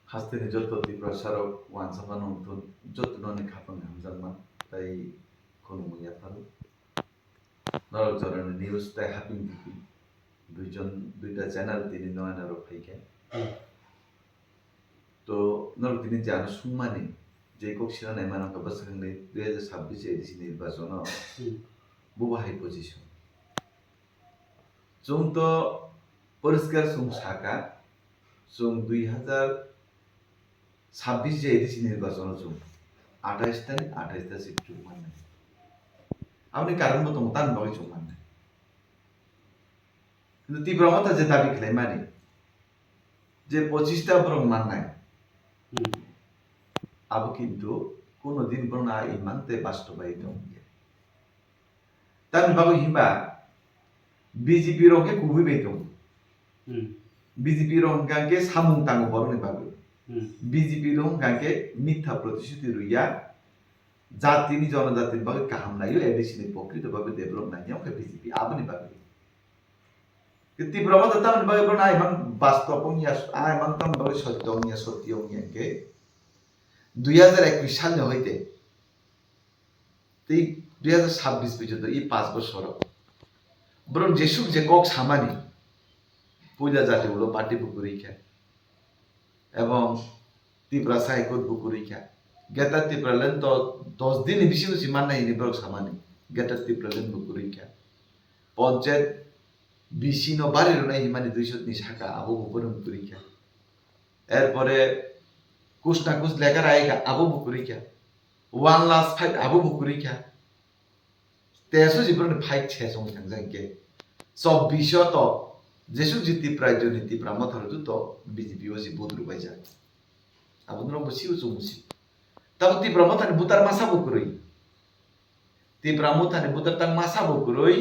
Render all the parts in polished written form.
Hasteni joto di prasaro wan sama nonton joto noni kapang hamzalman tai kono muya palu norok jorane news tai haping tipi দুইটা channel তিনি নয়নার ফাইকে তো নরক তিনি জানো সুমানি যে কক্সিনা নাইমানা কা বসখানে 2026 এডিসি নির্বাচন বুবাহাই পজিশন जों तो परिष्कार जों साका जों 2026 যে এডিসি নির্বাচন जों 28 সিট जों माननाय আপনি কারণ মতো তান বাকি जों माननाय কিন্তু তীব্রমতা যে দাবি খেলে মানে যে 25টা বরং মাননায় আবু কিন্তু কোনদিন বরং ইমানতে বাস্তবায়িত হইয়া তান বাবু হিবা বিজেপি রকে কুবি বেতম বিজেপি রং গাঙ্গে সামুং তাঙ্গ বরনে বাবু বিজেপি রং গাঙ্গে মিথ্যা প্রতিশ্রুতি রইয়া জাতিনি জনজাতির বাগে কাহাম নাইও এডিশনে প্রকৃতভাবে ডেভেলপ নাই ওকে বিজেপি আবনি বাগে তীব্রমতা তামন বাগে বরং আইমান বাস্তবনিয়া আইমান তাম বাগে সত্যনিয়া কে 2021 সালে হইতে 2026 পর্যন্ত এই 5 বছর বরং যেসব যে কক সামানি পূজা জাতিগুলো পার্টি বুকুরিখা এবং তীব্রা সাইকত বুকুরিখা গেটার তীব্রালেন তো 10 দিন বেশি বেশি মানাই নিব্রক সামানি গেটার তীব্রালেন বুকুরিখা পঞ্চায়েত বেশি ন বাড়ির নাই হিমানি 200 নি শাখা আবু বুকুরম বুকুরিখা এরপরে কুছ না কুছ লেখার আইগা আবু বুকুরিখা 1 লাস্ট ফাইট আবু বুকুরিখা তেসো জীবন ফাইট ছেসং থাংজাকে সব বিষয় তো যেসু জিতি রাজনীতি প্রামথর তো বিজেপি ওসি বুদ্রু বাইজা আবুদ্র বসি উচুমুসি তাও তি প্রামথানি বুতার মাসা বকুরই তি প্রামথানি বুতার তাং মাসা বকুরই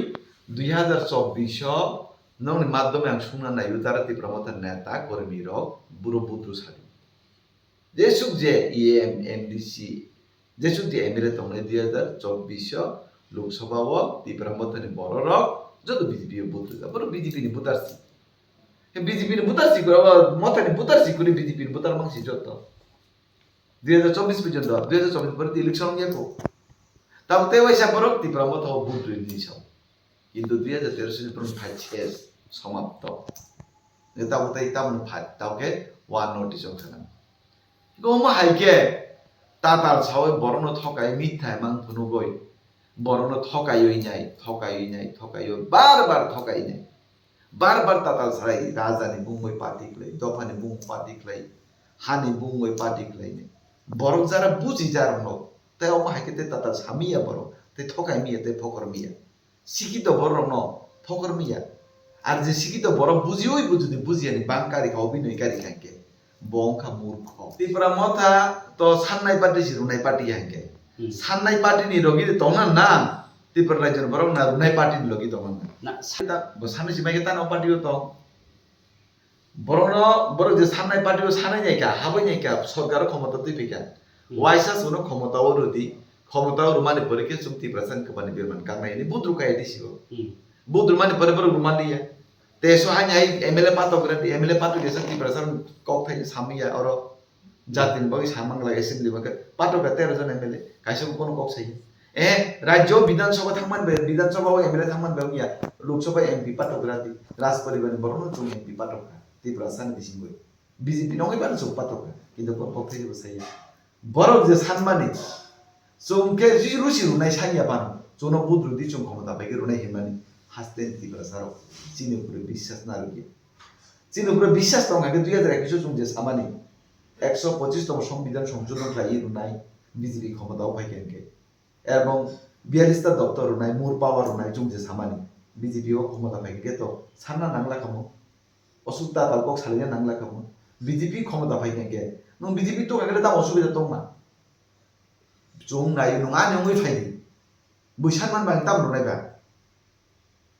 2024 নংনি মাধ্যমে আং শুনা নাইও তারা তি প্রামথান নেতা কর্মী রক বুড়ো বুদ্রু সারি যেসু যে ইএম এমডিসি যেসু যে এমএলএ তংনে 2024 লোকসভা ও তি প্রামথানি বড় রক যত বিজেপি বুদ্রু বড় বিজেপি নি বুতারছি বিজেপি নি বুতারছি মতানি বুতারছি করে বিজেপি নি বুতার মাংসি যত 2024 পর্যন্ত 2024 পরে ইলেকশন গিয়ে তাও তে ওইসা পর তি প্রামথ বুদ্রু নিছাও কিন্তু 2013 সালে পর্যন্ত ফাইট শেষ সমাপ্ত নেতা বতাই তামন ফাইট তাওকে ওয়ান নোটিস ওখানে গোমা হাইকে তাতার ছাওয়ে বরণ ঠকাই মিথ্যায় মাংফুনু গই বরণ ঠকাইই নাই বারবার ঠকাই নাই বারবার তাতাল ছাড়াই রাজানি বুংই পাটিকলাই দফানি বুং পাটিকলাই হানি বুংই পাটিকলাই নে বরং যারা বুঝি যারা ন তাই অমা হাইকে তাতাল সামিয়া বড় তাই ঠকাই মিয়া তাই ফকর মিয়া শিক্ষিত বড় ন ফকর মিয়া আর যে শিক্ষিত বড় বুঝিওই বুঝুদি বুঝিয়ানি বাংকারি খা অভিনয়কারী খাঙ্কে বংখা মূর্খ ত্রিপুরা মথা তো সান্নাই পার্টি রুনাই পার্টি হাঙ্কে সান্নাই পার্টি নি রগি তংনা না ত্রিপুরা রাজ্যের বরং না রুনাই পার্টি নি লগি তংনা না সেটা সান্নাই সিমাইকে তানো পার্টিও তো বরং যে সান্নাই পার্টিও সানাই নাইকা হাবাই নাইকা সরকার ক্ষমতা তুই ফিকা ওয়াইসা শুনো ক্ষমতা ও রুদি ক্ষমতা ও রুমানি পরীকে সুম ত্রিপুরা সান কবানি বেরমান কাংনাই নি বুদ্রু কাই দিছিও বুদ্রু মানি পরে পরে রুমানিয়া তেসো হাই এমএলএ পাতো করে এমএলএ পাতো দেশে ত্রিপুরা সান কক থাই সামিয়া আর জাতিন বই সামাংলা এসেম্বলি বাকে পাতো কা 13 জন এমএলএ কাইসো কোন কক সাই রাজ্য বিধানসভা থামান বিধানসভা ও এমএলএ থামান বেউয়া লোকসভা এমপি পাতো গ্রাতি রাজ পরিবার বরণ তুমি এমপি পাতো ত্রিপুরা সান দিছিন বই বিজেপি নই পান সব পাতো কিন্তু কোন কক থাই বসাই বরং যে সানমানি চুমকে রুসি রুনাই সাইয়া পান জোনো বুদ্রু দি চুম ক্ষমতা পাইকে রুনাই হিমানি হাসতেন ত্রিপুরা সারো চীনের উপরে বিশ্বাস না রুগি চীনের উপরে বিশ্বাস তো আগে 2021 চুম যে সামানি 125তম সংবিধান সংশোধন লাইয়ে রুনাই বিজেপি ক্ষমতাও পাইকে এবং 42টা দপ্তর রুনাই মোর পাওয়ার রুনাই চুম যে সামানি বিজেপিও ক্ষমতা পাইকে তো সান্না নাংলা খামো অসুবিধা তাল কক সালিয়া নাংলা খামো বিজেপি ক্ষমতা পাইকে নং বিজেপি তো কাগলে তা অসুবিধা তো না চুম নাই নङा নङै ফাইনি বৈশানমান বাং তাম রুনাইবা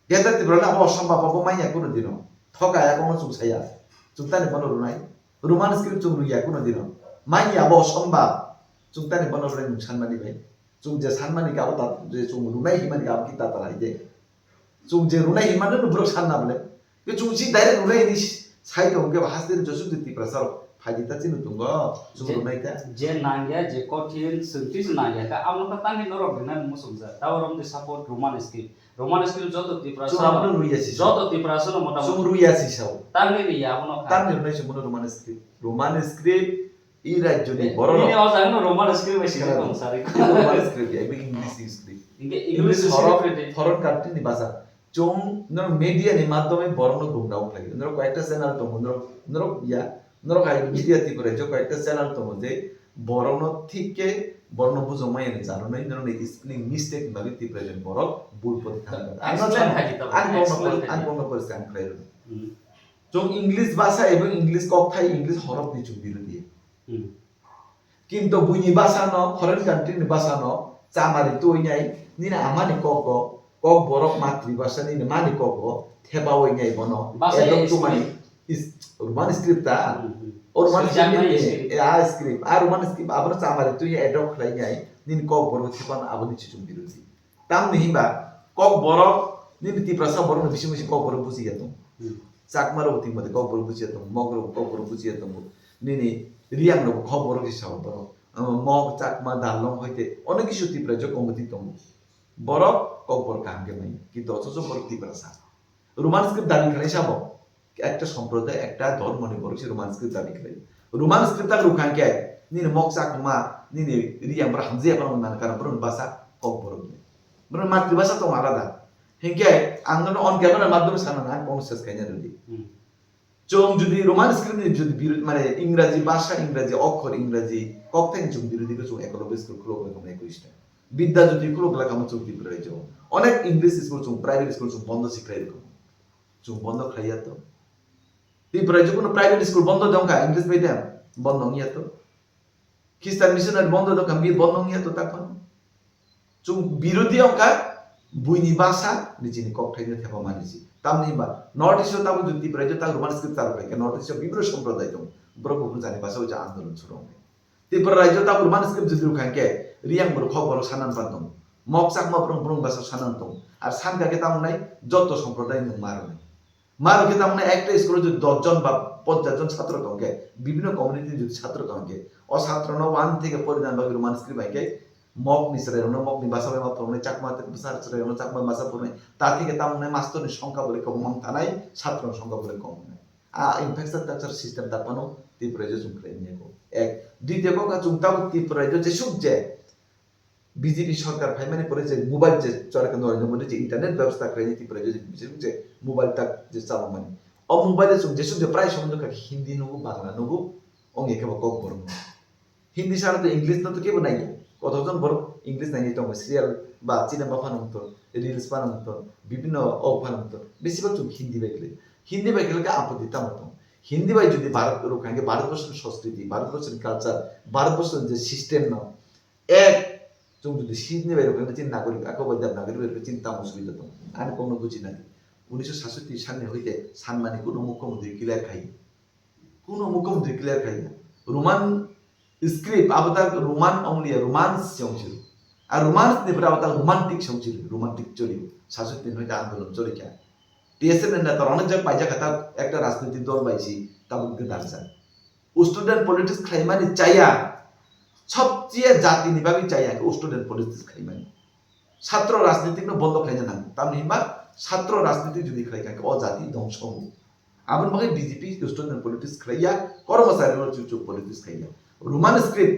গেতা ত্রিপুরা আবার অসম্ভব পাবো মাইয়া কোনো দিন ঠকায়া কোনো চুম সাইয়া চুমতানি বনো রুনাই রোমান স্ক্রিপ্ট চুম রুইয়া কোনো দিন মাইয়া আবার অসম্ভব চুমতানি বনো রুনাই নুং সানমানি ভাই চুম যে সানমানি গাও তা যে চুম রুনাই হিমানি গাও কি তা তারাই দে চুম যে রুনাই হিমানি নুব্রো সাননা বলে চুম সি ডাইরেক্ট রুনাই নি 사이도 온게 하스들 저수도 띠프라서 파이디타 찌는 동거 좀 나이다 je nangya je kotin sungti nangya ka amno ka tani norok dinan musumza tawarom de support roman skill joto tiprasa 좀 앞으로 루이야시 joto tiprasa no mota 좀 루이야시 샤오 tani ni ya amno ka 땀 내는 좀 로만 스크립 이 라디오니 버러 ini awsa no roman skill mesin ko sari 로만 스크립 에비 잉글리시 스크립 english foreign country নি ভাষা 좀 너는 미디어의 마ধ্যমে বড় ঘুমরাও লাগে 너는 কয়েকটা channel তো 너는 가이 미디어 띠브레 저 কয়েকটা channel তো মধ্যে বড় থেকে বড় বুঝো মাইনে জানো না 너는 স্পেলিং মিস্টেক ভাবে 띠브레 বড় ভুল পথে থাকা আর কোন পরিষ্কার ক্লিয়ার 좀 ইংলিশ ভাষা এবং ইংলিশ কথাই ইংলিশ হরফ দিয়ে চুপ বিরোধী কিন্তু বুনি ভাষা ন ফরেন কান্ট্রি নি ভাষা ন চামারি তুই নাই নিনা আমানি কক বড় মাতৃভাষা নি মানি কক থেবাওই নাই বন একদম তুমানি রোমান স্ক্রিপ্টটা রোমান স্ক্রিপ্ট আর রোমান স্ক্রিপ্ট আবার চামারি তুই এডক লাই নাই নিন কক বড় থেবান আবনি চুপ বিরোধী তাম নিহিবা কক বড় নিন তীব্রসা বড় বেশি বেশি কক বড় বুঝি যেত চাকমারো তিমতে কক বড় বুঝি যেত মগরো কক বড় বুঝি যেত নিনি রিয়াংরো কক বড় হিসাব বড় মগ চাকমা দালং হইতে অনেক কিছু তীব্র যে কমতি তম বড় কক বড় কামকে মাই কিন্তু অথচ বড় তীব্রসা রোমান স্ক্রিপ্ট দাবি খালি সাব একটা সম্প্রদায় একটা ধর্ম নিয়ে বড় সে রোমান স্ক্রিপ্ট দাবি খালি রোমান স্ক্রিপ্ট তাক রুখানকে নিনে মগ চাকমা নিনে রিয়াং বড় হামজে বানাম না কারণ বড় ভাষা কক বড় বড় মাতৃভাষা তো আলাদা হেঁকে আন্দোলন অন ক্যামেরার মাধ্যমে সানান আর কোন শেষ খাই না যদি চোম যদি রোমান স্ক্রিপ্ট যদি মানে ইংরেজি ভাষা ইংরেজি অক্ষর ইংরেজি কক থেকে চোম বিরোধী চোম একলব্য স্কুল খুলো গেলাম 21টা বিদ্যা যদি খুলো গেলাম আমার চোম তীব্র হয়ে যাও অনেক English school Chaum private school Chaum বন্ধ শিখাই এরকম চোম বন্ধ খাইয়া তো তীব্র হয়ে কোনো প্রাইভেট স্কুল বন্ধ দঙ্কা ইংলিশ মিডিয়াম বন্ধ নিয়া তো খ্রিস্টান মিশনারি বন্ধ দঙ্কা বন্ধ নিয়া তো তখন চোম বিরোধী অঙ্কা বুইনি ভাষা নিজেনি ককঠাইনে থেপা মানিছি তামনি বা নর্থ ইস্ট তাবু যদি প্রাইজে তা রোমান স্ক্রিপ্ট তার পাই নর্থ ইস্ট বিভিন্ন সম্প্রদায় তো ব্রহ্ম জানি ভাষা হচ্ছে আন্দোলন শুরু হবে ত্রিপুরা রাজ্য তাবু রোমান স্ক্রিপ্ট যদি খানকে রিয়াং বড় খবর সানান পান্তম মক চাকমা ব্রহ্ম ভাষা সানান্তম আর সানকাকে তাম নাই যত সম্প্রদায় মারকে তাম নাই একটা স্কুলে যদি 10 জন বা 50 জন ছাত্র কাউকে বিভিন্ন কমিউনিটি যদি ছাত্র কাউকে অছাত্র ন 1 থেকে পরিধান ভাবে রোমান স্ক্রিপ্ট আইকে মগ নিসরে মগ নি ভাষা মা পড়নে চাকমা ভাষা সরে চাকমা ভাষা পড়নে তা থেকে তামনে মাস্তরের সংখ্যা বলে কম থানাই ছাত্রের সংখ্যা বলে কম নাই ইনফ্রাস্ট্রাকচার সিস্টেম তাপানো ত্রিপুরা যে সুপ্রে নিয়েকো এক দ্বিতীয় কথা চুংতাও ত্রিপুরা যে সুখ যে বিজেপি সরকার ভাই মানে পরে যে মোবাইল যে সরকার নরেন্দ্র মোদী যে ইন্টারনেট ব্যবস্থা করে ত্রিপুরা যে মোবাইল তাক যে চালু মানে মোবাইলে যে সুখ যে প্রায় সময় হিন্দি নগু বাংলা নগু অঙ্গে কেবল কক বড় হিন্দি ছাড়া তো ইংলিশ না তো কেবল নাই কতজন বড় ইংলিশ নাই তো সিরিয়াল বা সিনেমা বানানো রিলস বানানো বিভিন্ন বানানো বেশিরভাগ চুপ হিন্দি বাইকলে আপত্তি তামত হিন্দি বাই যদি ভারত রোখাঙ্গে ভারতবর্ষের সংস্কৃতি ভারতবর্ষের কালচার ভারতবর্ষের যে সিস্টেম ন এক তুমি যদি হিন্দি বাই রোখাঙ্গে চিন্তা নাগরিক আকবাইদার নাগরিক চিন্তা অসুবিধা তো আমি কোনো বুঝি না 1967 সালে হইতে সানমানি কোনো মুখ্যমন্ত্রী ক্লিয়ার খাই না রোমান স্ক্রিপ্ট আবতার রোমান অংলিয়া রোমান্স চলছিল আর রোমান্স নেপরে আবতার রোমান্টিক চলি 67 হইতে আন্দোলন চলে কে টিএসএম এর নেতা অনেক জায়গায় পাইজা কথা একটা রাজনৈতিক দল পাইছি তাবুকে দাঁড়াছে স্টুডেন্ট পলিটিক্স খাইমানি চাইয়া সবচেয়ে জাতি নিভাবে চাইয়া স্টুডেন্ট পলিটিক্স খাইমানি ছাত্র রাজনীতি বন্ধ খাইনা নাম তার নিহিমা ছাত্র রাজনীতি যদি খাই কাকে অজাতি ধ্বংস আবার ভাবে বিজেপি স্টুডেন্ট পলিটিক্স খাইয়া কর্মচারী চুপ পলিটিক্স খাইয়া রোমান স্ক্রিপ্ট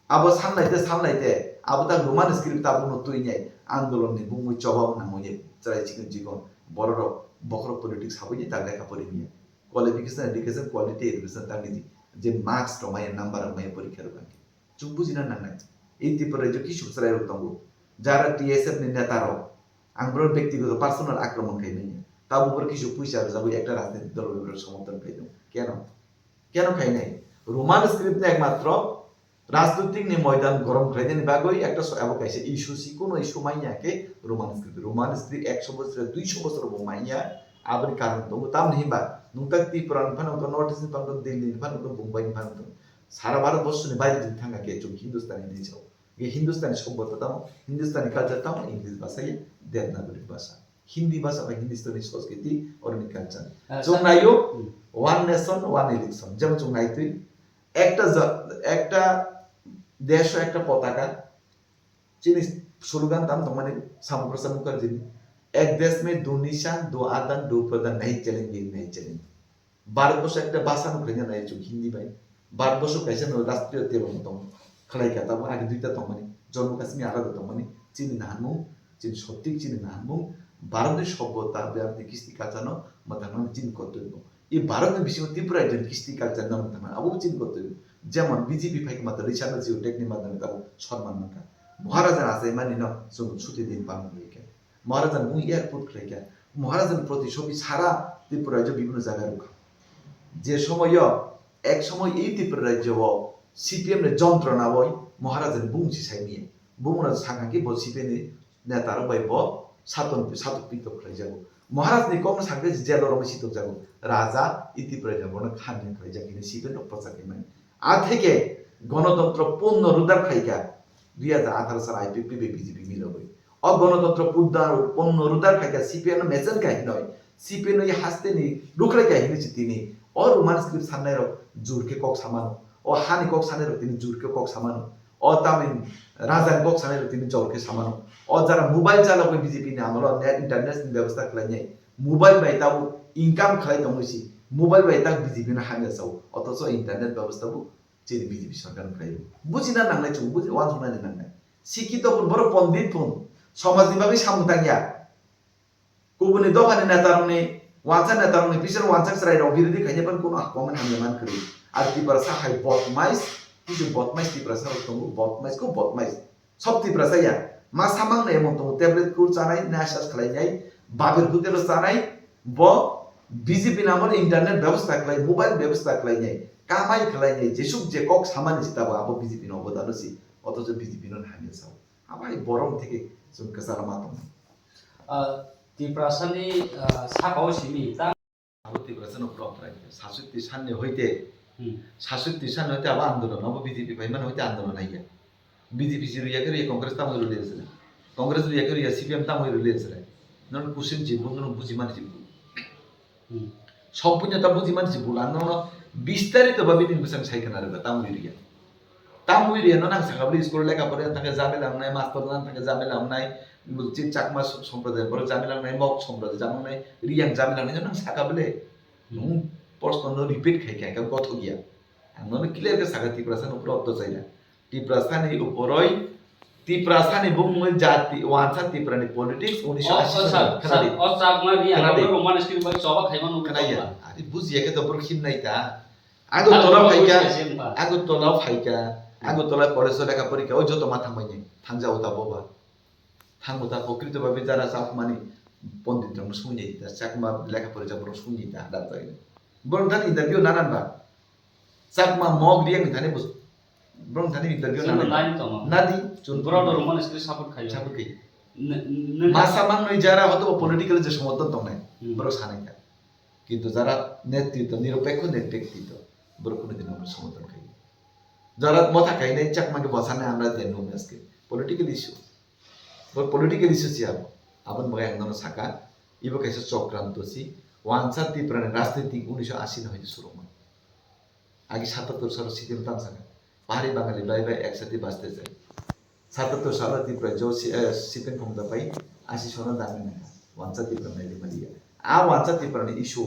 আবো সামলাইতে আবো তা রোমান স্ক্রিপ্ট আবো নতুই নাই আন্দোলন নি বুমুই চবাও না মইয়ে চাই চিকন জীবন বড় বকর পলিটিক্স হাবই তা লেখা পড়ে নিয়ে কোয়ালিফিকেশন এডুকেশন কোয়ালিটি এডুকেশন তা নিদি যে মার্কস টমায়ে নাম্বার মায়ে পরীক্ষার বাকি চুপ বুঝিনা না নাই এই ত্রিপুরা যে কি সুসরাই হতাম যারা টিএসএফ নি নেতারাও আংব্র ব্যক্তিগত পার্সোনাল আক্রমণ খাই নাই তার উপর কিছু পয়সা যাবো একটা রাজনৈতিক দলের সমর্থন খাই কেন খাই নাই রোমান স্ক্রিপ্ট একমাত্র রাজনৈতিক নি ময়দান গরম খাইদেন বাগই একটা অবকাশে ইস্যু কোন ইস্যু মাইয়াকে রোমান স্ক্রিপ্ট 100 বছর 200 বছর মাইয়া আবার কারণ তো তাম নিবা নুতাক ত্রিপুরা ফানো তো north east Fanon Delhi Fanon তো মুম্বাই ফানো তো সারা ভারতবর্ষ নি বাইরে যদি থাকাকে চুপ হিন্দুস্তানি দিয়ে যাও এই হিন্দুস্তানি সভ্যতা তাও হিন্দুস্তানি কালচার তাও ইংলিশ ভাষায় দেবনাগরিক ভাষা হিন্দি ভাষা বা হিন্দুস্তানি সংস্কৃতি অরনি কালচার जों नायो ওয়ান নেশন ওয়ান ইলেকশন যেমন जों नायतुই একটা দেশ ও একটা পতাকা जिनिस स्लोगान ताम तमाने सामप्रसाद मुखर्जी एक देश में दो निशान दो आदान दो प्रदान नहीं चलेंगे नहीं चलेंगे भारतवर्ष একটা ভাষা নুখরেኛ নাই जो हिंदी भाई भारतवर्ष कैसे न राष्ट्रीय तेल मत खलाई का तब आगे दुईटा तमाने जम्मू काश्मीर आलादा तमाने चीन नामु चीन সঠিক চীন নামু ভারতের সভ্যতা ব্যাপী কৃষ্টি কালচার মতানো চীন কর্তব্য এই ভারতের বিষয় ত্রিপুরা একজন কৃষ্টি কালচার নাম তামান আবু চীন কর্তব্য যেমন বিজেপি ফাইক মাত্র রিসার্চ জিও টেকনিক মাধ্যমে তাবো সম্মান নাকা মহারাজা আছে মানে না जों ছুটি দিন পালন করি মহারাজা মুই এয়ারপোর্ট খাইকা মহারাজার প্রতি সবই সারা ত্রিপুরা রাজ্য বিভিন্ন জায়গায় রুখা যে সময় এক সময় এই ত্রিপুরা রাজ্য সিপিএম এর যন্ত্রণা বই মহারাজার বুংছি সাইনিয়ে বুমরা সাকাকে ব সিপিএম নেতার বই ব সাতক পিতক খাই যাব মহারাজ নি কম সাকে জেলর সিতক যাব রাজা এই ত্রিপুরা যাব না খানে খাই যাকিনে সিপিএম প্রচারকে মানে আ থেকে গণতন্ত্র পূর্ণ রুদার খাইকা 2018 সাল আইপিপি বিজেপি মিলবই অগণতন্ত্র পূর্ণ রুদার খাইকা সিপিএম মেজেন কাহি নয় সিপিএম এই হাসতে নি রুখলে কাহি নিছি তিনি और रोमांस क्लिप सामने रो जुड़ के कॉक सामानो और हानि कॉक सामने रो तीन जुड़ के कॉक सामानो और तामिन राजा कॉक सामने रो तीन जोड़ के सामानो और जरा मोबाइल चालक में बीजेपी ने हमारा नेट इंटरनेट व्यवस्था कलाइए मोबाइल बाइता वो इनकम खलाई तो मुझे मोबाइल बाइता बीजेपी ने हानि साउ और तो सो इंटरनेट व्यवस्था वो चीन बीजेपी सरकार खलाई बुझी ना नांगले चुं बुझी वान सुना नहीं नांगले शिक्षित तो बरो पंडित फोन समाज निबाबी सामुदाया कुबुनी दखानी नेतारने वांचा नेतारने बिसोर वांचा सराय बिरोधी खायने पण कोनो आखमान हाममान करि आरो तिब्रासा हाय बदमाइस किछु बदमाइस तिब्रासा दंगो बदमाइस को बदमाइस सब तिब्रासा या मा सामांग ने मत टेबलेट को जानाय नाशास खालायनाय बाबेर हुतेल जानाय ब बीजेपी नामर इंटरनेट व्यवस्था खालाय मोबाइल व्यवस्था खालायनाय कामाय खालायनाय जेसुक जे कक सामानि सिताबो आबो बीजेपी न अबदानसि अथच बीजेपी न हानि साव आबाय बरम থেকে जों कसारा मातम तिब्रासानि साखाव सिमि ता आबो तिब्रासा न प्रॉपर सासुति सानने होइते सासुति सान होइते आबो आंदोलन आबो बीजेपी भाइमान होइते आंदोलन आइया बीजेपी जिरुया करे कांग्रेस ता मोइ रुलियसले कांग्रेस रुलिया करे सीपीएम ता मोइ रुलियसले नन कुसिन जिबु नन बुझि मान जिबु সম্পূর্ণ তা বুঝি মান জিবু লানো বিস্তারিত ভাবে নির্বাচন সাইকেন আর তা মোই রিয়া না সাকাবলি স্কুল লেখা পড়ে তাকে জামেলা নাই মাস্টার নাম তাকে জামেলা নাই বলছি চাকমা সম্প্রদায় বড় জামেলা নাই মক সম্প্রদায় জানো নাই রিয়াং জামেলা নাই না সাকাবলে নুন প্রশ্ন রিপিট খাই খাই কত গিয়া আমরা ক্লিয়ার কে সাকা তিপ্রাসান উপর অত্যাচার তিপ্রাসানি উপরই তিপ্রাসানি বুমুল জাতি ওয়ানসা তিপ্রানি পলিটিক্স 1980 খালি ও চাকমা রিয়া রোমান স্ক্রিপ্ট বাই সবা খাইমান খানাইয়া আরে বুঝিয়া কে তো বড় খিন নাই তা আগো তোলা ফাইকা আগরতলা কলেজে লেখা পরীক্ষা ওই যত মাথা মাইনে থাংজা ওতা বাবা থাংওতা প্রকৃত ভাবে যারা চাকমানি পণ্ডিত রং শুনি তা চাকমা লেখা পরীক্ষা বড় শুনি তা দাতাই বরং থানি ইন্টারভিউ নানান বা চাকমা মগ রিয়াং থানি বস বরং থানি ইন্টারভিউ নানান নাদি চুন বড় রোমান স্ক্রিপ্ট সাপোর্ট খাই মাসামান নই যারা হয়তো পলিটিক্যাল যে সমর্থন তো নাই বড় সানাইতা কিন্তু যারা নেতৃত্ব নিরপেক্ষ নেতৃত্ব বড় কোনদিন আমরা সমর্থন খাই যারা মাথা খাই নাই চাকমাকে বসানে আমরা দেন নো আজকে পলিটিক্যাল ইস্যু পলিটিক্যাল ইস্যু সি আবন বগাই একদম সাকা ইবো কাইছে চক্রান্তসি ওয়ানসা তিপ্রানে রাজনীতি 1980 হইতে শুরু হয় আগে 77 সাল সিকিম তাম সাকা পাহাড়ি বাঙালি বাই বাই একসাথে বাঁচতে যায় 77 সাল তিপ্রা जो সিকিম ক্ষমতা পাই 80 সন দামি না ওয়ানসা তিপ্রানে লিমালিয়া आ वानसा तिप्राने इशु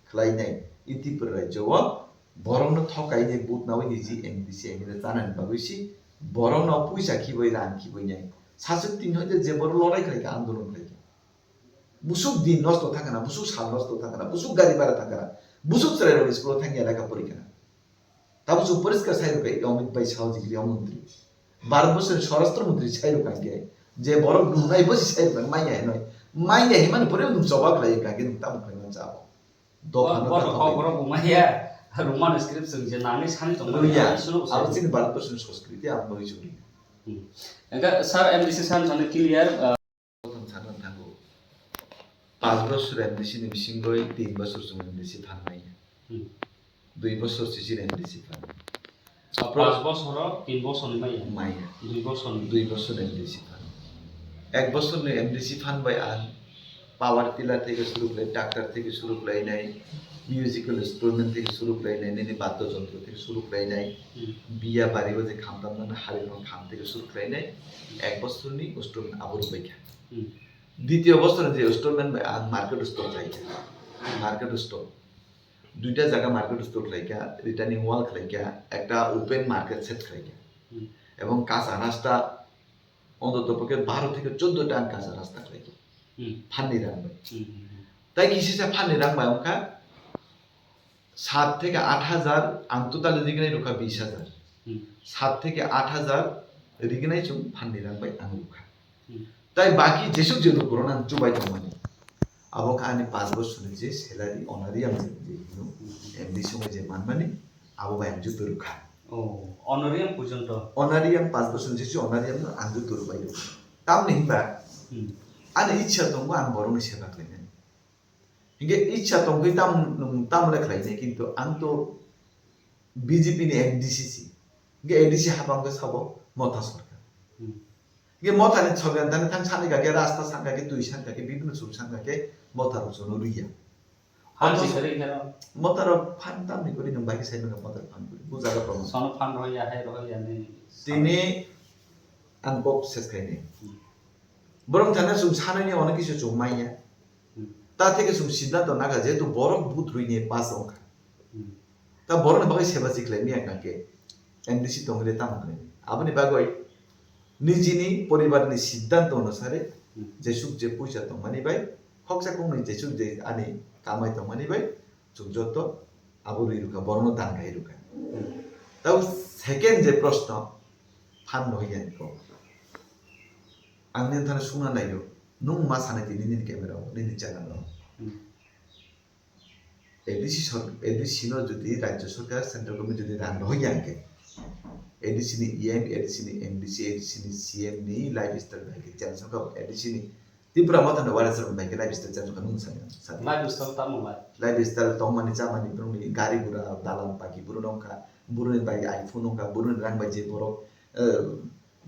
खलायनाय इ तिप्रा राज्यआव बरंनो थकायनाय बुथ नावै निजि एमपिसि एमएलए जानानै बागैसि बरंनो पैसा खिबै रां खिबैनाय सासे तीन हयते जे बर लड़ाई खालायखा आंदोलन खालायखा बुसुक दिन नष्ट थाकाना बुसुक साल नष्ट थाकाना बुसुक गाड़ी भाड़ा थाकाना बुसुक चलायरो स्कुल थांगिया लेखा परीक्षा ता बुसुक परिष्कार साइरुकै अमित भाई सावजिगिरि मन्त्री भारतबर्षের স্বরাষ্ট্রমন্ত্রী সাইরুকাকে যে বড় দুনাই বসি সাইরুকাকে মাইয়া নয় माइने हिमान परे उन जवाब लाइ काके ताम खैन जाबो दोखान बरो बुमाया रोमान स्क्रिप्ट जों नानै सानै दं सुनो आरो जों भारतबर्षनि संस्कृति आं बरि जुरि एका सर एमडीसी सान सानै क्लियर प्रथम सानन थागो 5 বছর एमडीसी नि बिसिंगै 3 বছর जों एमडीसी थानाय 2 বছর सिसि एमडीसी थानाय 5 বছর 3 বছর মাইয়া 2 বছর एमडीसी এক বছর নে এমডিসি ফান বাই আন পাওয়ার টিলার থেকে শুরু করে ট্রাক্টর থেকে শুরু করে নাই মিউজিক্যাল ইনস্ট্রুমেন্ট থেকে শুরু করে নাই নিনি বাদ্যযন্ত্র থেকে শুরু করে নাই বিয়া বাড়িও যে খামতাম না হারিনো খাম থেকে শুরু করে নাই এক বছর নি ইনস্ট্রুমেন্ট আবর বইখা দ্বিতীয় বছরে যে ইনস্ট্রুমেন্ট মার্কেট স্টক রাইখা মার্কেট স্টক দুইটা জায়গা মার্কেট স্টক রাইখা রিটার্নিং ওয়াল রাইখা একটা ওপেন মার্কেট সেট রাইখা এবং কাঁচা রাস্তা অন্তত পক্ষে 12 থেকে 14টা কাঁচা রাস্তা রাইখা ফান্নি রাখবে তাই কিসে ফান্নি রাখবে ওখানে 7 থেকে 8,000 আন্ততালে দিকে রুখা 20,000 7 থেকে 8,000 রিগনাই চুম ফান্নি রাখবে আং রুখা তাই বাকি যেসব যে করোনা চুবাই মানে আবক আনি 5 বছরের যে স্যালারি অনারিয়াম যে এমডি সময় যে মানমানি আবো বাই আঞ্জু রুখা ও অনারিয়াম পর্যন্ত অনারিয়াম 5 বছর যে অনারিয়াম আঞ্জু রুবাই তাম নেহিবা আনি ইচ্ছা দङ आं बर'नि सेवा खालामनो हिंगे इच्छा दङ ताम खालामनो किन्तु आं तो बीजेपी नि एमडीसीसी हिंगे एमडीसी हाबांगो साबो मथा सरकार हिंगे मथा नि सरकार दाने थां सानै गाके रास्ता सांगाके दुइ सांगाके बिभिन्न सुब सांगाके मथा रसनो रुइया हांसि सरी गेरो मथा र फान ताम नि करि नं बाकी साइड न मथा फान करि बुजागा प्रमाण सन फान रहिया है रहिया नि तिनी आं बक सेस खाइने বরং জানা সুম সানাইনি অনেক কিছু জমাইয়া তা থেকে সুম সিদ্ধান্ত নাগা যেহেতু বড় বুথ রইনি পাস অঙ্কা তা বড় বাকি সেবা শিখলাই মিয়া কাকে এমডিসি তংরে তামনে আপনি বাগই নিজিনি পরিবারনি সিদ্ধান্ত অনুসারে যে সুখ যে পয়সা তংমানি বাই খকসা কমনি যে সুখ যে আনি কামাই তংমানি বাই সুখ যত আবুরি রুকা বড় দান গাই রুকা তাও সেকেন্ড যে প্রশ্ন ফান হইয়ান কো आंनि थाने सुना नायो नों मा सानै दिनि केमेराव निनि च्यानेलाव एडिसि नो जुदि राज्य सरकार सेंट्रल गवर्नमेंट जुदि रान होयाके एडिसि नि ईएम एडिसि नि एमडीसी एडिसि नि सीएम नि लाइफ स्टाइल बाइके च्यानेल सका एडिसि नि त्रिपुरा मथन वारेसर बाइके लाइफ स्टाइल च्यानेल सका नों सानै लाइफ स्टाइल तामला लाइफ स्टाइल तमानि चामानि बुरुनि गारि गुरा दालान पाकी बुरु नंका बुरुनि बाइ आइफोन नंका बुरुनि रां बाइ जे बरो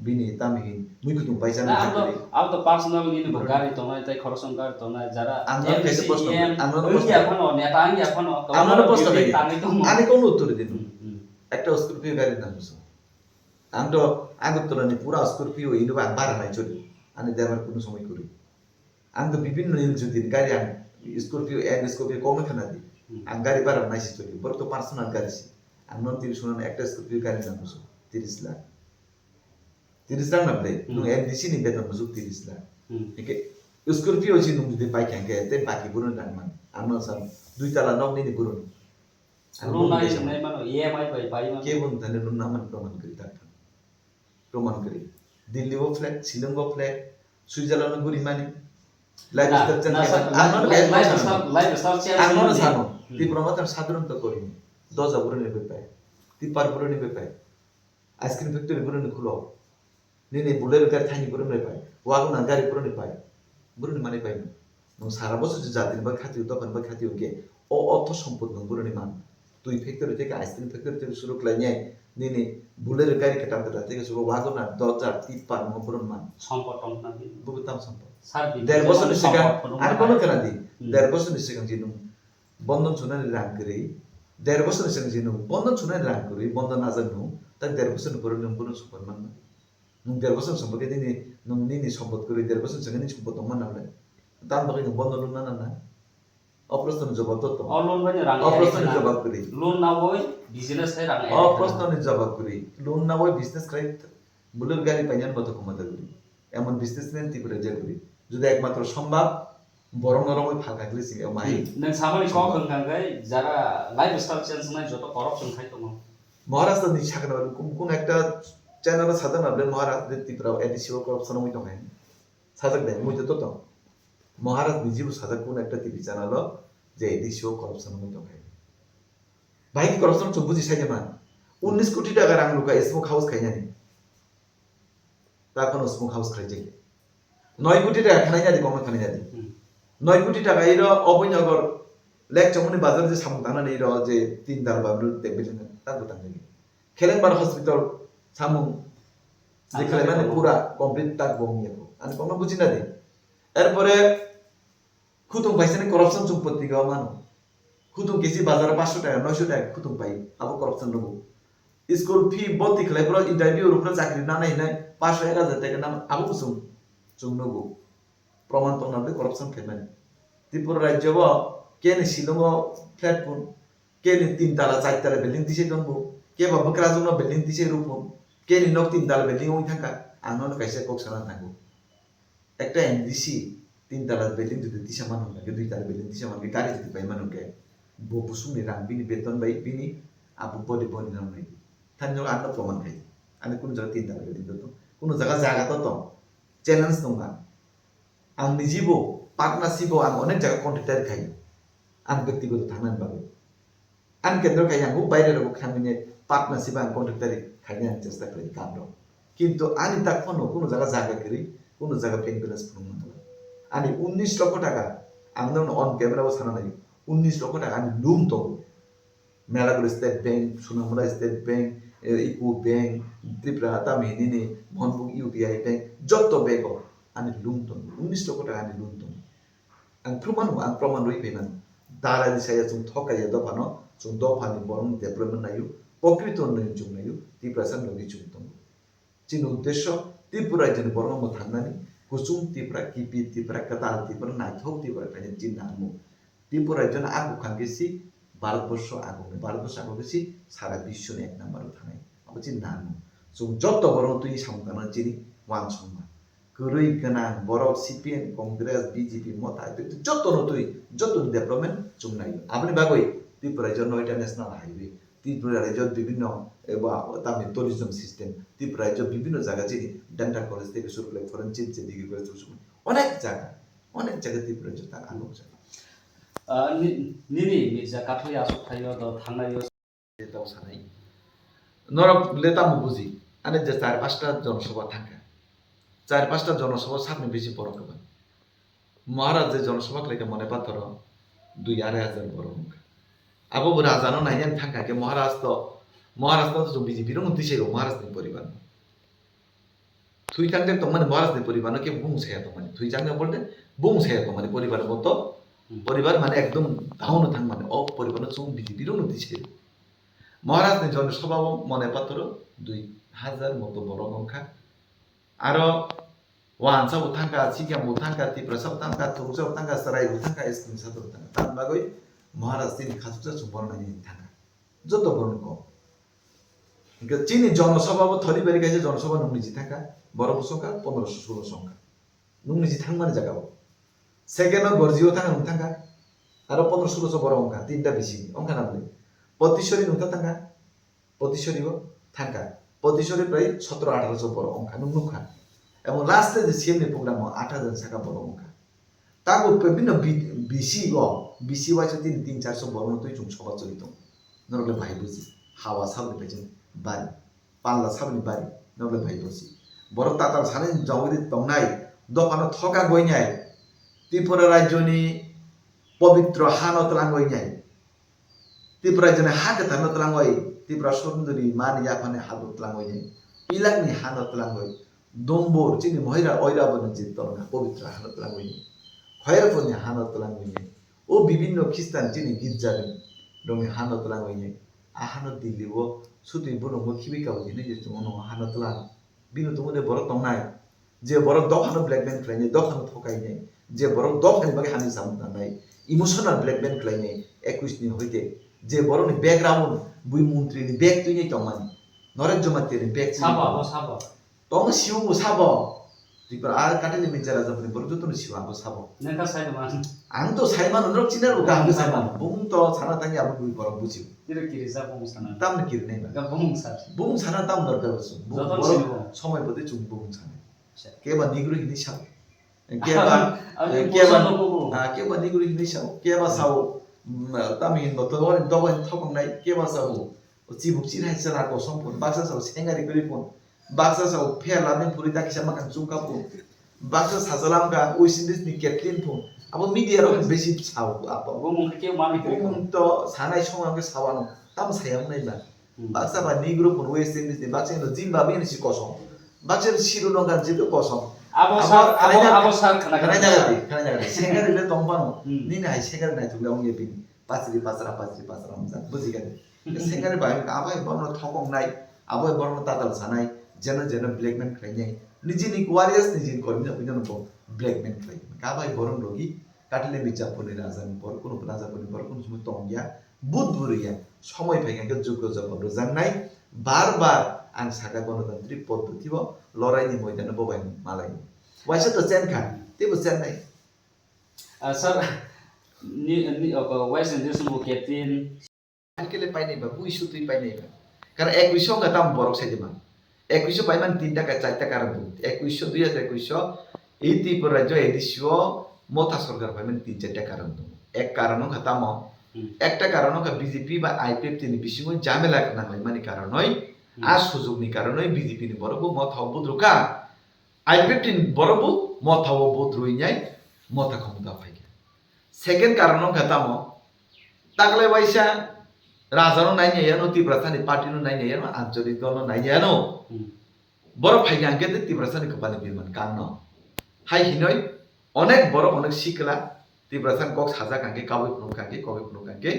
बिनि तामिहिन मुइखुतुं बाइजान अब तो पर्सनल नि गाडी तनाय ताइ खरसं गाडी तनाय जरा आंनो कैसे प्रश्न आंनो प्रश्न आफनो नेता आंगि आफनो आंनो प्रश्न तानि तो आनि कोन उत्तर दिनु একটা স্করপিও গাড়ি নাম বুঝো আম তো আগতরনি পুরা স্করপিও ইনো আং বারা নাই চলি আনি দেবার কোন সময় করি আং তো বিভিন্ন নিল যদি গাড়ি আং স্করপিও এন স্করপিও কম খানা দি আং গাড়ি বারা নাই চলি বড় তো পার্সোনাল গাড়ি আং নন 30 শুনান একটা স্করপিও গাড়ি নাম বুঝো 30 লাখ 30 লাখ না প্লে নো এমডিসি নি বেতন বুঝো 30 লাখ একে স্করপিও জি নুম যদি পাই ক্যাঙ্কে তে বাকি বুরন দান মান আমন সাম দুই তালা নক নি বুরন লোন নাই মানে ইএমআই পাই মানে কে বন তানে লোন নামান প্রমাণ করি তাকন প্রমাণ করি দিল্লি ও ফ্ল্যাট শিলং ও ফ্ল্যাট সুইজারল্যান্ড গুরি মানি lifestyle change lifestyle change আমন সানো তি প্রমাণ সাধারণ তো করি 10 বুরন নেবে পায় তি পার বুরন নেবে পায় আইসক্রিম ফ্যাক্টরি বুরন খুলো নেনে বুলের গাড়ি থানি বুরন নেবে পায় ওয়াগন গাড়ি বুরন নেবে পায় বুরন মানে পায় নো সারা বছর যে জাতির বা খাতিও তখন বা খাতিও কে ও অর্থ সম্পদ ন বুরন মান তুই ফ্যাক্টরি থেকে আইসক্রিম ফ্যাক্টরি থেকে শুরু করে নিয়ে নেনে বুলের গাড়ি কাটাতে থেকে শুরু ওয়াগন আর 10,000 ন বুরন মান সম্পদ না দি বুবতাম সম্পদ সার্ভিস 1.5 বছর থেকে আর কোন কেনা দি 1.5 বছর থেকে জিনু বন্ধন শুনানি রাং করি 1.5 বছর থেকে জিনু বন্ধন শুনানি রাং করি বন্ধন না জানু তাই 1.5 বছর পরে নম কোন সম্পদ মান না নম 1.5 বছর সম্পর্কে দিনে নম নিনি সম্পদ করি 1.5 বছর থেকে নি সম্পদ মান না তার বাকি বন্ধন না না না অপ্রশ্ন জবাব তো লোন মানে রাং অপ্রশ্ন জবাব করি লোন না হই বিজনেস এ রাং অপ্রশ্ন জবাব করি লোন না হই বিজনেস করাই বুলের গাড়ি পাইয়ান কত ক্ষমতা করি এমন বিজনেসম্যান তি করে যে করি যদি একমাত্র সম্ভব বড় নরমই ফাঁকা গেছি মাই নং সামনে ক খাঙ্গাই যারা লাইফ স্টাইল চেঞ্জ নাই যত করাপশন খাইতো মহারাষ্ট্র নি ছাকনা কোন একটা চ্যানেল সাধারণ আপনি মহারাষ্ট্র ত্রিপুরা এডিসিও করাপশন হইতো হয় সাজাক দেয় মুইতো তো মহারাষ্ট্র বিজিবু সাজাক কোন একটা টিভি চ্যানেল যে এডিসিও করাপশন হইতো হয় ভাই করাপশন তো বুঝি সাইতে মান 19 কোটি টাকা রাং লুকা স্মোক হাউস খাই জানি তা কোন স্মোক হাউস খাই যাই 9 কোটি টাকা খাই জানি কম খাই জানি 9 কোটি টাকা এর অবৈনগর লেক চমনি বাজার যে সামু দানা নেই যে 3 দার বাবলু দেখবে না তা তো তাঙ্গে খেলেনবার হসপিটাল সামু যেখানে মানে পুরা কমপ্লিট তাক বমিয়ে আমি কোনো বুঝি না দে এরপরে খুতুম পাইছে না করাপশন সম্পত্তি গাওয়া মানুষ খুতুম কেজি বাজারে 500 টাকা 900 টাকা খুতুম পাই আবার করাপশন নেবো স্কুল ফি ভর্তি খেলাই পর ইন্টারভিউ উপরে চাকরি না নাই নাই 500-1000 টাকা নাম আবু কুসুম চুম নেবো প্রমাণ তো নামতে করাপশন খেলবেন ত্রিপুরা রাজ্য কেনে শিলং ফ্ল্যাটফোন কেনে 3 তালা 4 তালা বিল্ডিং দিছে দনবো কে বা বকরাজুন বিল্ডিং দিছে রূপন কেনে নক 3 তালা বিল্ডিং ওই থাকা আনন কাইসা কক্সানা থাকবো একটা এনডিসি 3 তালা বিল্ডিং যদি দিশা মানুষ লাগে 2 তালা বিল্ডিং দিশা মানুষ গাড়ি যদি পাই মানুষকে বুসুমনি রাং বিনি বেতন বাই বিনি আবু বডি বডি নাম নাই থানজো আন্ন প্রমাণ খাই আমি কোন জায়গা 3 তালা বিল্ডিং তো কোন জায়গা জায়গা তো চ্যালেঞ্জ নङा आं निजिबो पार्टनारशिपआव आं अनेक जायगा कन्ट्रेक्टर खाय आं व्यक्तिगत थांनानै बाबो आं केन्द्र खाय आंखौ बायरायाव खांनि पार्टनारशिप आं कन्ट्रेक्टर खायनो आं चेष्टा खालायो कामराव किन्तु आंनि ताकफोनो कोनो जायगा जागा गैयै कोनो जायगा बेंक बेलेन्स फुंनो आंनि 19 लक्ष टाका आं नों अन क्यामेराव साना नायो 19 लक्ष टाका आंनि लुम दं मेलागुरि state bank Sonamura state bank इको बेंक त्रिपुरा तामिलनि मनपुर यूपीआई बेंक जत्तो बेंक आंनि लुम दं 19 लक्ष टाका आंनि लुम दं आं प्रमाण रही फैमान दारानि साया जों थकाया दफानो जों दफानि बरं डेभलपमेन्ट नायो प्रकृत उन्नयन जों नायो त्रिपुरा सान लगी जों दं जोंनि उद्देश्य त्रिपुरा जों बरं मो थांनानै कुसुम त्रिपुरा किपि त्रिपुरा कताल त्रिपुरा नायथौ त्रिपुरा खायनो जिन्नामु त्रिपुरा जों आगु खांगेसि भारतबर्ष आगुगेसि सारा विश्वनि एक नाम्बाराव थानाय अब जिन्नामु जों जत्तो बरं तुइ सामगाना जिनि वान समा गरै गोनां बर' सिपिएम कंग्रेस बीजेपी मता जत्तो तुइ जत्तो डेभलपमेन्ट जों नायो आपनि बागै त्रिपुरा जो 9टा नेशनल हाईवे त्रिपुरा राज्य विभिन्न एबा तामिल टुरिज्म सिस्टेम त्रिपुरा राज्य विभिन्न जायगा जेरै डेन्टाल कलेज থেকে শুরু করে ফরেনসিক যে দিকে করে শুরু অনেক জায়গা त्रिपुरा राज्य ता आलो निनि मिजा काथै आसक थायो द थांनायो लेताव सानाय नरक लेता बुझि आने जे 4-5टा जनसभा थांखा 4-5टा जनसभा सामने बेশি বড় কবে মহারাজ जनसभा लेके मने पाथर 2-2,500 বড় মুখ আবো রাজানো নাইয়ান থাকা কে মহারাজ তো जों বিজেপি রং দিছে মহারাজनि পরিবার থুই থাকতে তো মানে মহারাজनि পরিবার কে বুংছায়া তো মানে থুই জাংনা বলতে বুংছায়া তো মানে পরিবার মতো পরিবার মানে একদম দাউনো থাং মানে অ পরিবার जों বিজেপি রং দিছে মহারাজनि जनसभा মনে পাথর 2,000 মতো বড় সংখ্যা আর ওয়ানসা উঠাঙ্কা সিকিয়াম উঠাঙ্কা त्रिपुरा सब थांका थुंसा उठांका सराय उठांका एसकिम सादर उठांका तान बागै महाराज तिनी खासुचा सुबर्णनि थांका जतो बर्णको इनका चिनी जनसभा थली बेरि गाइसे जनसभा नुंनिजि थांका बरम संख्या 1516 संख्या नुंनिजि थांमाने जागाव सेकेन्ड गरजिओ थांका आरो 1516 बरम अंका तीनटा बिसि अंका नामले पतिश्वरी नुंता थांका पतिश्वरीबो थांका पतिश्वरी प्राय 17-1800 बरम अंका नुंनुखा এবং লাস্টে যে সিএমনি প্রোগ্রাম 8000 টাকা বড় মুখা তাগো বিভিন্ন বিসি ওয়াইছে 300-400 বড় তুই জুম সভা চলিত নরলে ভাই বুঝি হাওয়া সাবনি পেছেন বাড়ি পাল্লা সাবনি বাড়ি নরলে ভাই বুঝি বড় তাতার সানে জগরি তংনাই দফানো থকা গইনাই ত্রিপুরা রাজ্যনি পবিত্র হানত লাঙ্গইনাই ত্রিপুরা রাজ্যনি হাকে থানত লাঙ্গই ত্রিপুরা সুন্দরী মানি ইয়াফানে হানত লাঙ্গইনাই ইলাকনি হানত লাঙ্গই दोंबोर चिनी महिला ओइरा बनिजित तलना पवित्र हालत लांगुइनि खयरफोरनि हालत लांगुइनि ओ विभिन्न ख्रिस्टान चिनी गिर्जानि दंनि हालत लांगुइनि आ हालत दिल्लीबो सुति बुनो मखिबिकाव दिने जे तुमनो हालत लां बिनो तुमने बर तंनाय जे बर दखानो ब्लैकमेल खालायनाय दखानो थकायनाय जे बर दखानि बागै हानि सामनाय इमोशनल ब्लैकमेल खालायनाय 21 नि होइते जे बरनि बैकग्राउंड बुइ मन्त्रीनि बैक तुइनि तंमानि नरेन्द्र मातिनि बैक साबा तंग सिउ साबो त्रिपुरा आ काटेनि मिन्जारा जबनि बरजतनि सिउ आबो साबो नेका साइदमान आं तो साइमान नरक चिनार उगा आं साइमान बुं तो साना तांgi आबो बुइ बर बुझिउ तिरो किरि जा बुं साना ताम किरि नै गा बुं साना ताम दरकार बसु समय बदे चुं बुं साना केबा निग्रु हिनि साव केबा निग्रु हिनि साव केबा साव ताम हिन तो दबन थकंनाय केबा साव चिबुक चिराय सराको सम्पूर्ण बाक्सा साव सेंगारि गरिफोन बाक्सा साव फेलानि पुरिता किसा माखान चुकापो बाक्सा साजालामगा ओइसिनदिसनि केटलिन फुन अब मिडिया रो बेसि साव आप बुं के मानि तो सानाय समावके सावानो ताम सायाम नायबा बाक्सा बा निग्रो फुन वेस्ट इन्डिजनि बाक्सा नो जिम्बाब्वे नि कसम बाक्सा शिरोनगा जितो कसम abo sar karena kana jangan segar itu tompano Hmm. ni na segar na tu gaung ye pin pasri pasra mza buzi kan segar ba abai borno thokong nai abai borno tatal sanai jena blackman khainai nijini warriors nijin kormi na punya no blackman khai abai borno logi কাটিলে মির্জা পনি রাজানি পর কোন রাজা পনি পর কোন সময় তঙ্গিয়া বুধবুরিয়া সময় ফাইগাকে যোগ্য জবাব রোজাংনাই বারবার आं सागा गणतान्त्रिक पद्धतिव लड़ाइनि मैदान बबायनि मालायनि वाइसा त चेन खा तेबो चेन नाय sar ni wise and this mo captain आनकेले पाइनै बा बुइसु तुइ पाइनै बा कारण 2100 का दाम बरक साइदिमा 2100 पाइमान 3 টাকা 4 টাকা রাখবো 2100 2021 এই ত্রিপুরা রাজ্য এডিসিও মথা সরকার পাইমান 3-4 টাকা রাখবো এক কারণ খাতাম একটা কারণ কা বিজেপি বা আইপিএফ তিনি বিসিং জামেলা নাংলাই মানি কারণই আর সুযোগনি কারণই বিজেপি নি বড় মথাও বুদ্রুকা আইপিএফ নি বড় মথাও বুদ্রুইনাই মথা ক্ষমতা পাইগে সেকেন্ড কারণ খাতাম তাকলে বাইসা রাজানো নাইনিয়ানো তীব্রতানি পার্টিনো নাইনিয়ানো আঞ্চলিক দল নাইনিয়ানো বড় ফাইগে আঙ্কে তীব্রতানি কপালে বিমান কান্ন হাই হিনই অনেক বড় অনেক শিকলা তীব্রতান কক সাজা কাঙ্কে কাবে কোনো কাঙ্কে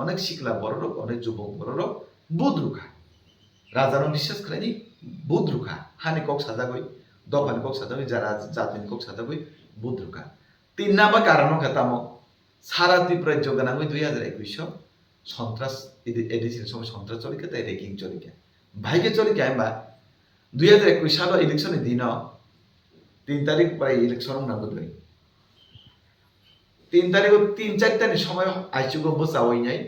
অনেক শিকলা বড় লোক অনেক যুবক বড় লোক বুদ্রুকা রাজানো বিশ্বাস করেনি বুদ্রুকা হানি কক সাজা গই দফানি কক সাজা গই যারা জাতিনি কক সাজা গই বুদ্রুকা 3 নাম্বার কারণ খাতাম সারা ত্রিপুরা যোগানাঙ্গ 2021 সন্ত্রাস এডিসির সময় সন্ত্রাস চলিকে তাই রেকিং চলিকে ভাইকে চলিকে আইবা 2021 সাল ইলেকশনের দিন 3 তারিখ প্রায় ইলেকশন নাঙ্গ দই 3 তারিখ 3-4টানি সময় আইচুগো বসাওইনাই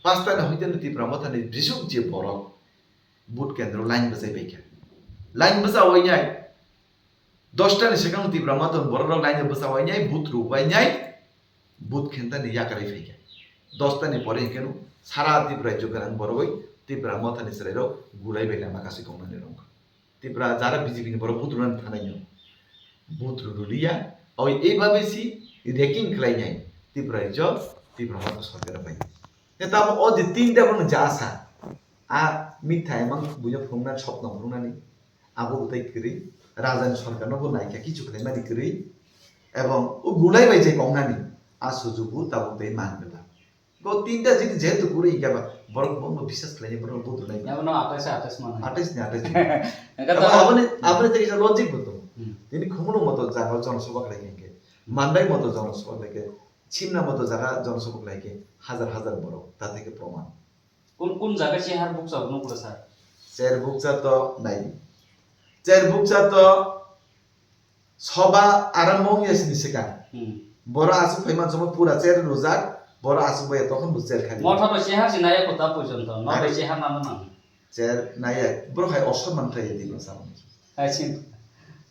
5টানি হইতেন ত্রিপুরা মথানি বিশুক যে বড় বুট কেন্দ্র লাইন বসাই বাইকা লাইন বসাওইনাই 10টানি সেখানে ত্রিপুরা মতন বড় লাইন বসাওইনাই বুট রুবাইনাই বুট খেন্তানি ইয়াকারাই ফাইকা 10টানি পরে কেন সারা ত্রিপুরা যোগান বড়ই ত্রিপুরা মথানি সেরাইরো গুলাই বেলা মাকাসি কমনানি রং ত্রিপুরা যারা বিজেপি নি বড় বুট রুনান থানাইনো বুট রুলিয়া ওই এইভাবে সি রেকিং খাইনাই ত্রিপুরা জব ত্রিপুরা মত সরকার পাই এটা ও যে 3টা বন জাসা আ মিঠাই মাং বুঝো ফংনা স্বপ্ন ফংনানি আবু উতাই করি রাজানি সরকার নব নাইকা কিছু খাইমানি করি এবং ও গুলাই বাই যে কমনানি আসুজুবু তাবু তাই মানবেলা গো 3টা যদি যেহেতু করে ইগাবা বড় বড় বিশ্বাস খাইনি বড় বুদ্ধ নাই এমন 28 মান 28 এটা তো আপনি থেকে লজিক বলতো তিনি খুমুনো মতো জায়গা জনসভা খাইকে মান্দাই মতো জনসভা থেকে ছিমনা মতো জায়গা জনসভা খাইকে হাজার হাজার বড় তা থেকে প্রমাণ কোন কোন জায়গা শেয়ার বুক সব নো করে স্যার চেয়ার বুকচা তো নাই চেয়ার বুকচা তো সবা আরম্ভ হইয়াছে নিছেকা বড় আসু ফাইমান সময় পুরা চেয়ার রোজাক বড় আসু ভাই তখন চেয়ার খালি মঠা তো শেয়ার সিনাই কথা পর্যন্ত নয় শেয়ার নাম না চেয়ার নাই বড় খাই অসম্মান খাই দিল সামনে আইছিন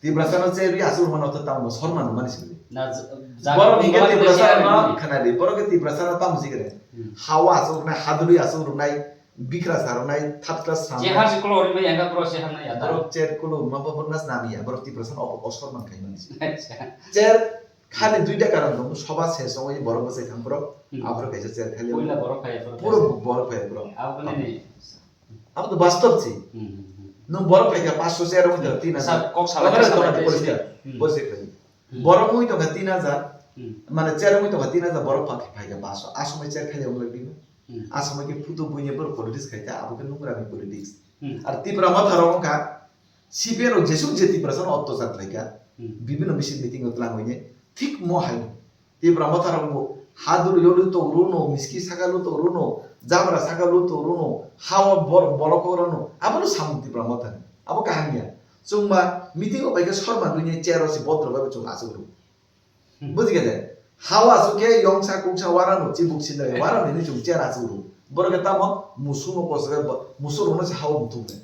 তীব্রসানো চেয়ার আসুর মন তো তাম সম্মান মানিস না বড় ভিগে তীব্রসানো খানালি বড় কে তীব্রসানো তাম জিগরে হাওয়া আসুর না হাদুলি আসুর নাই বিক্রা সারনাই থাতক্লাস সাম শেয়ার সিকলো ওরি ভাই একা পুরো শেয়ার নাই আদা বড় চেয়ার কুলো মাববনাস নামিয়া বড় তীব্রসানো অসম্মান খাই মানিস আচ্ছা চেয়ার খালি 2টা কারণ দম সবা শেষ সময় বড় বসে থাম পুরো আবার কাছে চেয়ার খালি কইলা বড় খাই পুরো বড় খাই পুরো আপনি নেই আপ তো বাস্তব ছি নো বড় খাই 500 চেয়ার মধ্যে 3000 স্যার কক সালা বসে খাই বড় কই তো 3000 মানে চেয়ার কই তো 3000 বড় পাখি খাইগা 500 আসময় চেয়ার খালি আমরা দিন আসময় কি ফুটো বইনে বড় পলিটিক্স খাইতা আবকে নোংরামি পলিটিক্স আর তীব্র মাথা রংকা সিপিএর যেসব যে তীব্র সন অত্যাচার লাইকা বিভিন্ন মিছিল মিটিং হতলা হইনে ঠিক মহাই তীব্র মাথা রং হাদুর ইলু তো রুনো মিসকি সাগালু তো রুনো জাবরা সাগালু তো রুনো হাওয়া বড় করনো আবার সামু তীব্র মাথা আবো কাহানিয়া চুমা মিটিং বাইকে শর্মা দুইনে চেয়ার আছে বদ্র ভাবে চুম আসুল বুঝি গেলে হাওয়া সুকে ইয়ংসা কুংসা ওয়ারানো চিবুক সিনে ওয়ারানো নি চুম চেয়ার আসুল বড়কে তাম মুসুনো কসবে মুসুর হনো সে হাওয়া মুতুনে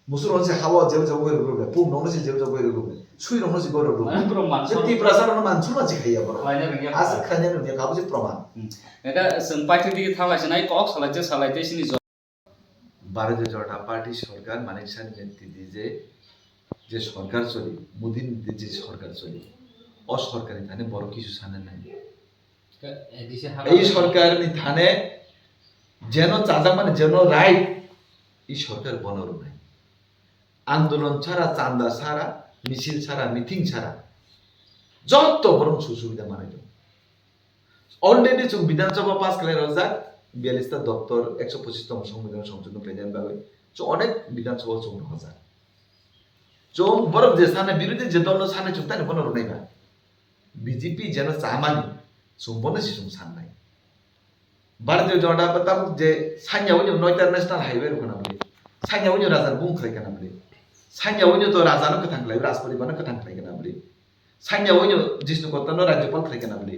মুসুর হনো সে হাওয়া যেও যেও গরে গরে পুম হনো সে যেও যেও গরে গরে সুই হনো সে গরে গরে পুরো মানুষ যেতি প্রসারণ মানসুর মাঝে খাইয়া বড় খাইনা রিয়া আজ খাইনা রিয়া খাবো যে প্রমাণ এটা সম্পাইতে দিকে থালাইছে নাই কক সালাইতে সিনি ভারতীয় জনতা পার্টি সরকার মানিক সাহেব নেতৃত্বে যে সরকার চলি মোদী যে সরকার চলি অসরকারি থানে বড় কিছু সানে নাই এই সরকার থানে যেন চাঁদা মানে যেন রাইট এই সরকার বনর নাই আন্দোলন ছাড়া চান্দা ছাড়া মিছিল ছাড়া মিটিং ছাড়া যত বরং সুবিধা মানে দं অলরেডি जों বিধানসভা পাস খালাयनायाव जा 42টা দপ্তর 125তম সংবিধান সংশোধন खालायनायनि बागै जों अनेक বিধানসভা जों हजा जों বরং যে সানে বিরোধী যে দল সানে जों তাই বনর নাইবা বিজেপি যেন চামানি जों বনসি जों साननाय भारतीय जनता पार्टी जे सान्याव जों नयता नेशनल हाईवे रुखना बले सान्याव जों राजा बुं खालायना बले सान्याव जों तो राजानो कथां खालाय राष्ट्रपति बानो कथां खालायना बले सान्याव जों जिष्णु कतनो राज्यपाल खालायना बले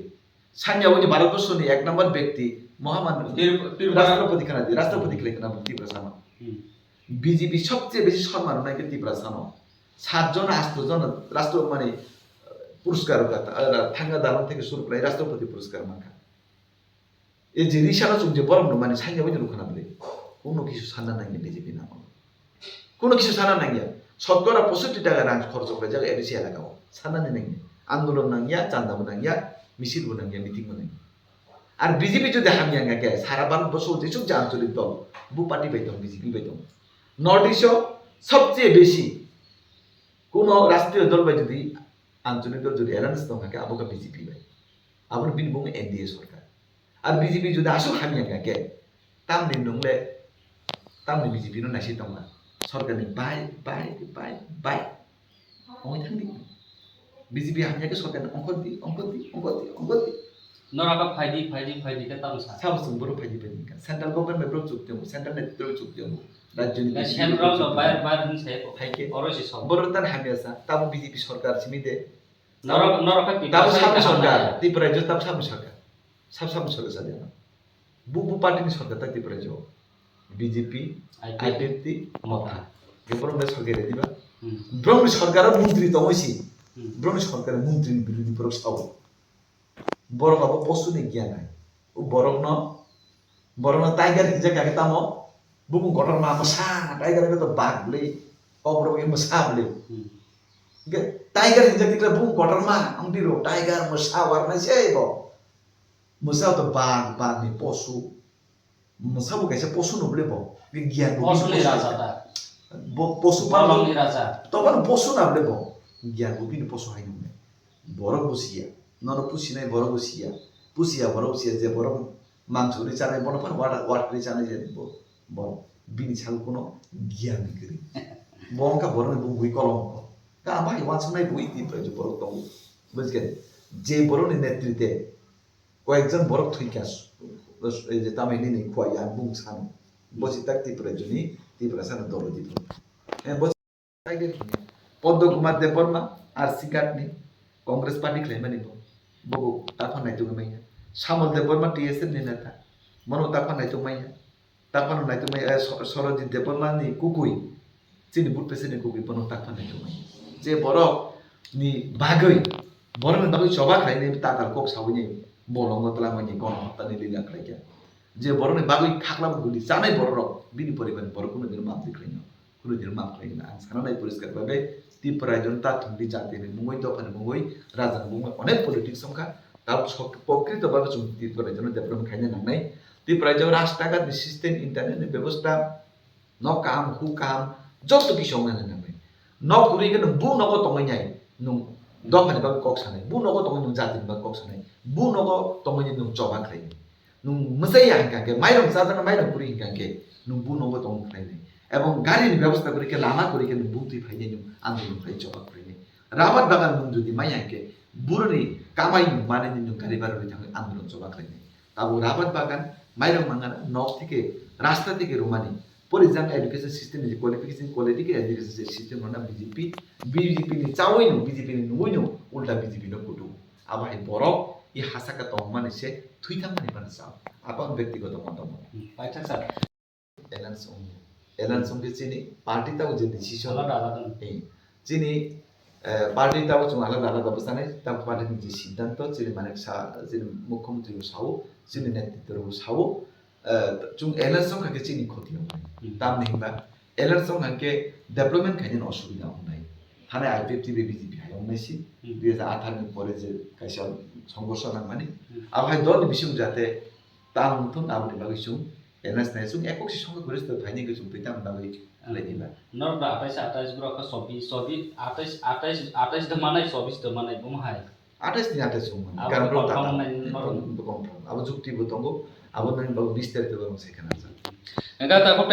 सान्याव जों भारतवर्षनि एक नम्बर व्यक्ति महामानव राष्ट्रपति खालायना बले त्रिपुरा बीजेपी सबचेয়ে বেশি সম্মান নাই त्रिपुरा सानो 7 জন 8 জন রাষ্ট্র মানে পুরস্কার থাঙ্গা দালন থেকে শুরু করে রাষ্ট্রপতি পুরস্কার মাখা এই যে রিসানা চুক যে বরং মানে সাইয়া বইতে রুখানা বলে কোনো কিছু সানা নাই বিজেপি না কোনো কিছু সানা নাই শতকরা 65 টাকা রাং খরচ করে জায়গা এডিসি এলাকাও সানা নাই আন্দোলন নাঙ্গিয়া চান্দাবো নাঙ্গিয়া মিছিলবো নাঙ্গিয়া মিটিংবো নাঙ্গিয়া আর বিজেপি যদি হামিয়া গে সারা ভারতবর্ষ যেসব যে আঞ্চলিক দল বু পার্টি পাইতাম বিজেপি পাইতাম নর্থ ইস্টও সবচেয়ে বেশি কোনো রাষ্ট্রীয় দল বাই যদি আঞ্চলিক দল যদি এলান্স দं থাকে আবকা বিজেপি বাই আবার বিন বুং এনডিএ সরকার আর বিজেপি যদি আসো হামিয়া গে তামনি নংলে তামনি বিজেপি নো নাইসি দंगा সরকারনি বাই বাই বাই বাই ওই থাকি বিজেপি হামিয়া গে সরকারনি অঙ্ক দি नराका फाइदी के तामसा साबसुं बर फाइदी सेंट्रल गवर्नमेंट में ब्रो चुक्तियों सेंट्रल ने ब्रो चुक्तियों राज्यनि सेंट्रल नो बायर हिंसे हाइके अरसि सब बर तान हामियासा ताबो बीजेपी सरकार सिमिदे नराका ताबो साबु सरकार त्रिपुरा जो ताबो साबु सरकार सादे बु पार्टी सरकार ता त्रिपुरा जो बीजेपी आईपीएफटी मथा गेबर में सरकार दिबा ब्रह्म सरकार मंत्री तमसी ब्रह्म सरकार मंत्री बिरोधी पर साबो borok abo postu ni gian hai u borok no tiger hija ka kita mo bukung kotor ma masa tiger ka to bag beli obro ke masa beli ge tiger hija tikla bukung kotor ma angdi ro tiger masa warna sei bo masa to bag ni posu masa bu kaisa posu no beli bo ge gian bo posu ni raja ta posu pa ni raja to ban posu na beli bo gian bo bin posu hai no borok busia नर पुसिनाय बरग पुसिया बरग जे बरग मांसुरि जानाय बनफान वाटरि जानाय जे बर बिनि साल कोनो गियान गरि बंका बरन बुइ कलम का भाई वाचनाय बुइ तिप्रे जे बरग दं बुझगे जे बरनि नेतृत्वे कয়েকজন बरग थैकास এই যে তামিনি নি খোয়া বুং सान বসি তাক তিপ্রে জনি তিপ্রে सान দল দিত বসি টাইগার পদ্ম কুমার দেববর্মা আর সিকাটনি Congress party claimani bogo takon nai tu maya samal deborma tsn ni nata mano takon nai tu maya sorojit deborma ni kukui chini bud pese ni kukui bono takon nai tu maya je borok ni bagai borok ni bagai choba khlai ni takal kok sawini bolong tala mani kon hata ni lila khlai kya je borok ni bagai khakla guli janai borok bini poriban borok kuno dir maap dikhai no kuno dir maap khlai na sana nai poriskar babe Tripura जनता थुंडी जाति नि मुंगै दफानि मुंगै राजा मुंगै अनेक politics संखा ताब प्रकृत भाबे जों त्रिपुरा जन develop खायनो नांनाय त्रिपुरा जो राष्ट्रघात सिस्टेम इंटरनेट व्यवस्था न काम हु काम जत किसौ नानै नांनाय न कुरिगन बु नगो तंगैनाय नु दफानि भाबे कक सानाय बु नगो तंगै नु जाति भाबे कक सानाय बु नगो तंगै नु जबा खाय नु मसै हांकाके माइरं जाजाना माइरं कुरि हांकाके नु बु नगो तंगै खायनाय এবং গাড়ির ব্যবস্থা করে লামা করে কেন বুদ্ধি ফাইনে আন্দোলন করে জবাব করে রাবার বাগান মুন যদি মাইয়াকে বুরনি কামাই মানে নিন গাড়ি বাড়ি থাকে আন্দোলন জবাব করে তাবো রাবার বাগান মাইরং মাঙ্গানা নক থেকে রাস্তা থেকে রোমানি পরিজান এডুকেশন সিস্টেম যে কোয়ালিফিকেশন কোয়ালিটি এডুকেশন সিস্টেম না বিজেপি নি চাওইনো বিজেপি নি নুইনো উল্টা বিজেপি নো কুটু আবার বড় ই হাসাকা তো মানে সে থুইথাম মানে মানে চাও আপন ব্যক্তিগত মতামত আচ্ছা স্যার एलानसों के चीनी पार्टी ताऊ जो डिसीजन चीनी पार्टी ताऊ जो आलादा आलादा बसाने ताऊ पार्टी नि सिद्धांत चीनी माने चीनी मुख्यमंत्री सावो चीनी नेतृत्व सावो जों एलानसों का चीनी क्षति होनाय ताम निबा एलानसों के डेवलपमेंट खायनो असुबिदा होनाय थाने आईपीएफटी बीजेपी हाय होनायसि 2018 नि परे जे कायसा संघर्ष नांमानि आबाय दल बिसिम जाते ताम मुथुन आबनि बागै जों enas na sung ekok si song guris to thaini ke sung pitam na wi lenila Nor da 28 bro ka 24 28 demanai 24 demanai bumhai. atas ni atas sung Abo karam pro confirm tata nai norom. confirm abo jukti bo tongo abo nang bagu bister te bang sekhana Enggak takut